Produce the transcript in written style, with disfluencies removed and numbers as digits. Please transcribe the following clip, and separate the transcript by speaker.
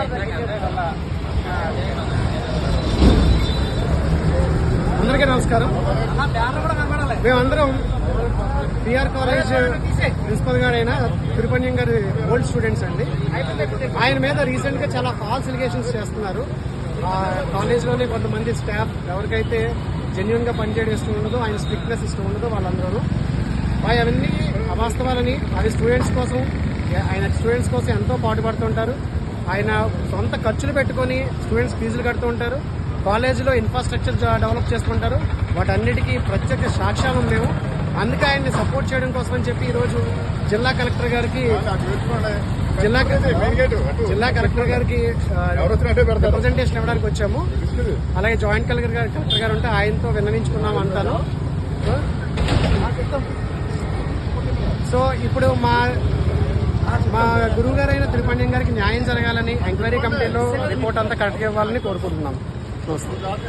Speaker 1: అందరికీ నమస్కారం. మేమందరం పిఆర్ కాలేజ్ ప్రిన్సిపల్ గారైన తిరుపణ్యం గారి ఓల్డ్ స్టూడెంట్స్ అండి. ఆయన మీద రీసెంట్ గా చాలా ఫాల్స్ ఎలిగేషన్స్ చేస్తున్నారు. కాలేజ్లోనే కొంతమంది స్టాఫ్ ఎవరికైతే జెన్యున్ గా పనిచేయడం ఇష్టం ఉండదో, ఆయన స్ట్రిక్ట్నెస్ ఇష్టం ఉండదో వాళ్ళందరూ అవన్నీ అవాస్తవాలని, అవి స్టూడెంట్స్ కోసం ఎంతో పాటుపడుతుంటారు. ఆయన సొంత ఖర్చులు పెట్టుకుని స్టూడెంట్స్ ఫీజులు కడుతూ ఉంటారు. కాలేజీలో ఇన్ఫ్రాస్ట్రక్చర్ డెవలప్ చేసుకుంటారు. వాటన్నిటికీ ప్రత్యేక సాక్ష్యాలు మేము. అందుకే ఆయన్ని సపోర్ట్ చేయడం కోసం అని చెప్పి ఈరోజు జిల్లా కలెక్టర్ గారికి రిప్రజెంటేషన్ ఇవ్వడానికి వచ్చాము. అలాగే జాయింట్ కలెక్టర్ గారు ఉంటే ఆయనతో విన్నవించుకున్నాం అంటాను. సో ఇప్పుడు మా గురువు గారైన తిరుపణ్యం గారికి న్యాయం జరగాలని, ఎంక్వైరీ కమిటీలో రిపోర్ట్ అంతా కరెక్ట్గా ఇవ్వాలని కోరుకుంటున్నాం.